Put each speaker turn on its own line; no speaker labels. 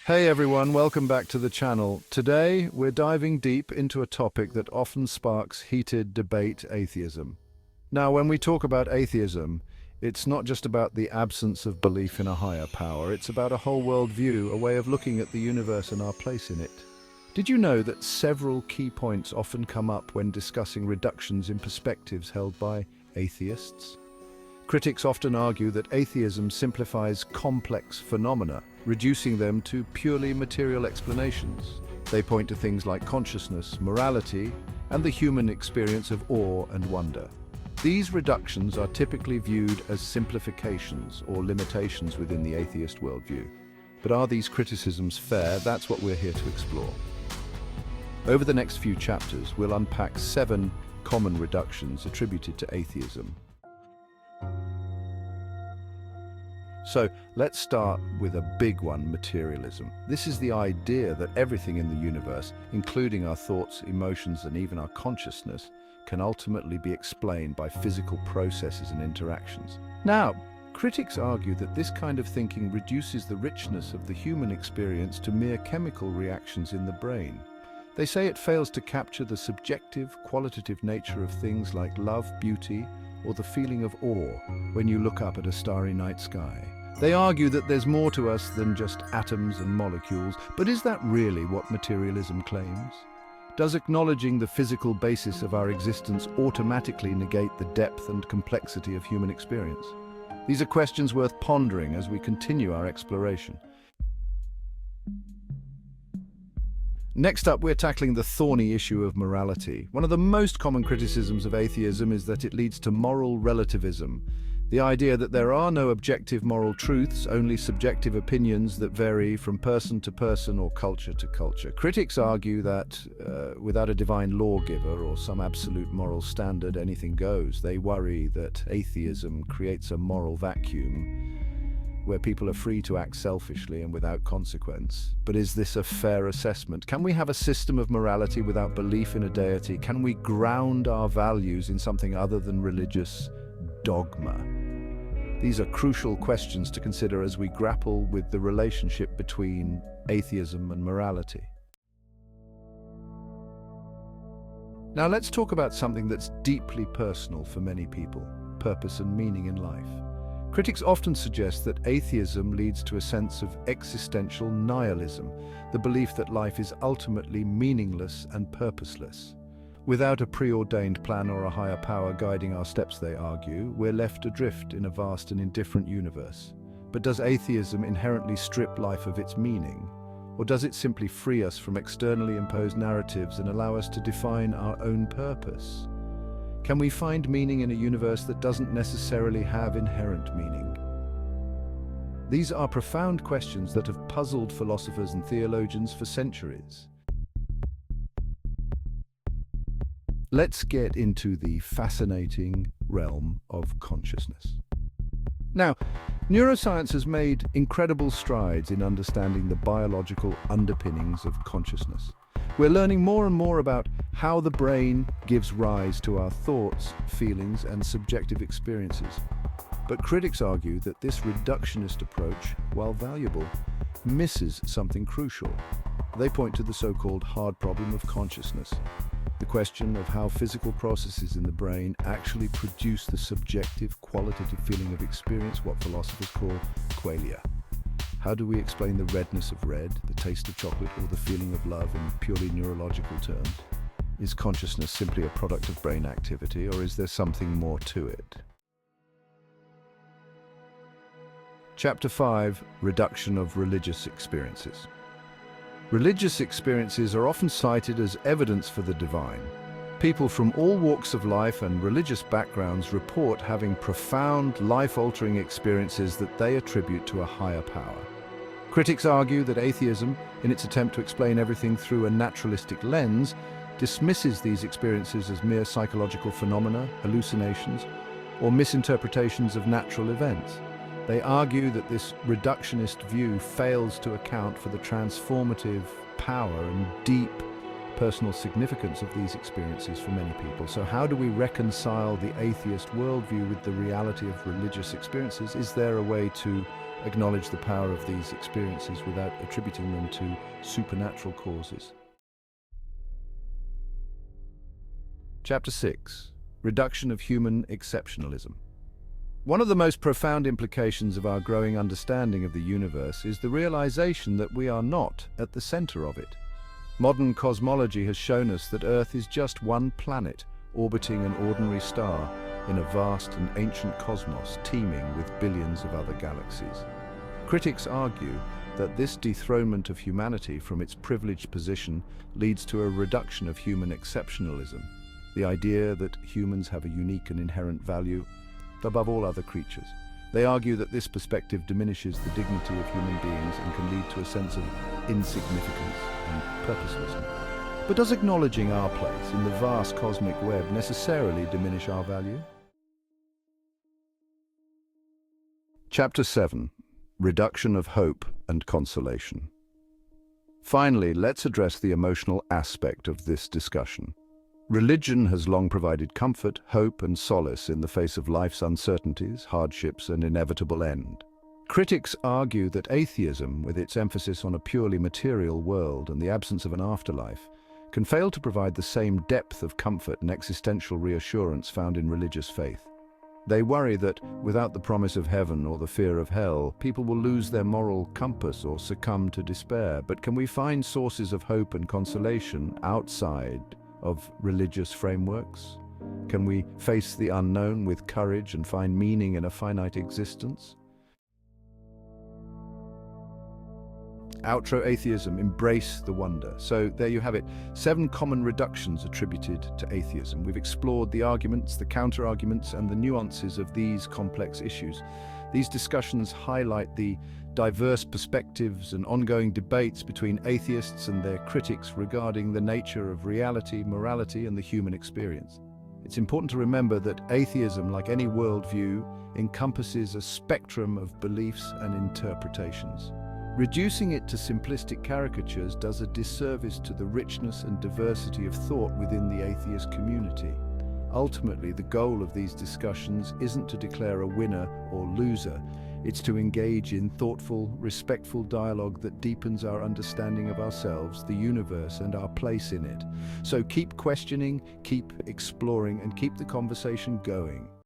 Hey everyone, welcome back to the channel. Today, we're diving deep into a topic that often sparks heated debate: atheism. Now, when we talk about atheism, it's not just about the absence of belief in a higher power, it's about a whole worldview, a way of looking at the universe and our place in it. Did you know that several key points often come up when discussing reductions in perspectives held by atheists? Critics often argue that atheism simplifies complex phenomena, reducing them to purely material explanations. They point to things like consciousness, morality, and the human experience of awe and wonder. These reductions are typically viewed as simplifications or limitations within the atheist worldview. But are these criticisms fair? That's what we're here to explore. Over the next few chapters, we'll unpack 7 common reductions attributed to atheism. So let's start with a big one: materialism. This is the idea that everything in the universe, including our thoughts, emotions, and even our consciousness, can ultimately be explained by physical processes and interactions. Now, critics argue that this kind of thinking reduces the richness of the human experience to mere chemical reactions in the brain. They say it fails to capture the subjective, qualitative nature of things like love, beauty, or the feeling of awe when you look up at a starry night sky. They argue that there's more to us than just atoms and molecules, but is that really what materialism claims? Does acknowledging the physical basis of our existence automatically negate the depth and complexity of human experience? These are questions worth pondering as we continue our exploration. Next up, we're tackling the thorny issue of morality. One of the most common criticisms of atheism is that it leads to moral relativism, the idea that there are no objective moral truths, only subjective opinions that vary from person to person or culture to culture. Critics argue that without a divine lawgiver or some absolute moral standard, anything goes. They worry that atheism creates a moral vacuum where people are free to act selfishly and without consequence. But is this a fair assessment? Can we have a system of morality without belief in a deity? Can we ground our values in something other than religious dogma? These are crucial questions to consider as we grapple with the relationship between atheism and morality. Now let's talk about something that's deeply personal for many people: purpose and meaning in life. Critics often suggest that atheism leads to a sense of existential nihilism, the belief that life is ultimately meaningless and purposeless. Without a preordained plan or a higher power guiding our steps, they argue, we're left adrift in a vast and indifferent universe. But does atheism inherently strip life of its meaning? Or does it simply free us from externally imposed narratives and allow us to define our own purpose? Can we find meaning in a universe that doesn't necessarily have inherent meaning? These are profound questions that have puzzled philosophers and theologians for centuries. Let's get into the fascinating realm of consciousness. Now, neuroscience has made incredible strides in understanding the biological underpinnings of consciousness. We're learning more and more about how the brain gives rise to our thoughts, feelings, and subjective experiences. But critics argue that this reductionist approach, while valuable, misses something crucial. They point to the so-called hard problem of consciousness, the question of how physical processes in the brain actually produce the subjective, qualitative feeling of experience, what philosophers call qualia. How do we explain the redness of red, the taste of chocolate, or the feeling of love in purely neurological terms? Is consciousness simply a product of brain activity, or is there something more to it? Chapter 5: Reduction of Religious Experiences. Religious experiences are often cited as evidence for the divine. People from all walks of life and religious backgrounds report having profound, life-altering experiences that they attribute to a higher power. Critics argue that atheism, in its attempt to explain everything through a naturalistic lens, dismisses these experiences as mere psychological phenomena, hallucinations, or misinterpretations of natural events. They argue that this reductionist view fails to account for the transformative power and deep personal significance of these experiences for many people. So how do we reconcile the atheist worldview with the reality of religious experiences? Is there a way to acknowledge the power of these experiences without attributing them to supernatural causes. Chapter 6. Reduction of human exceptionalism. One of the most profound implications of our growing understanding of the universe is the realization that we are not at the center of it. Modern cosmology has shown us that Earth is just one planet, orbiting an ordinary star in a vast and ancient cosmos teeming with billions of other galaxies. Critics argue that this dethronement of humanity from its privileged position leads to a reduction of human exceptionalism, the idea that humans have a unique and inherent value above all other creatures. They argue that this perspective diminishes the dignity of human beings and can lead to a sense of insignificance and purposelessness. But does acknowledging our place in the vast cosmic web necessarily diminish our value? Chapter 7. Reduction of hope and consolation. Finally, let's address the emotional aspect of this discussion. Religion has long provided comfort, hope, and solace in the face of life's uncertainties, hardships, and inevitable end. Critics argue that atheism, with its emphasis on a purely material world and the absence of an afterlife, can fail to provide the same depth of comfort and existential reassurance found in religious faith. They worry that, without the promise of heaven or the fear of hell, people will lose their moral compass or succumb to despair. But can we find sources of hope and consolation outside of religious frameworks? Can we face the unknown with courage and find meaning in a finite existence? Outro Atheism, embrace the wonder. So there you have it, 7 common reductions attributed to atheism. We've explored the arguments, the counter-arguments, and the nuances of these complex issues. These discussions highlight the diverse perspectives and ongoing debates between atheists and their critics regarding the nature of reality, morality, and the human experience. It's important to remember that atheism, like any worldview, encompasses a spectrum of beliefs and interpretations. Reducing it to simplistic caricatures does a disservice to the richness and diversity of thought within the atheist community. Ultimately, the goal of these discussions isn't to declare a winner or loser. It's to engage in thoughtful, respectful dialogue that deepens our understanding of ourselves, the universe, and our place in it. So keep questioning, keep exploring, and keep the conversation going.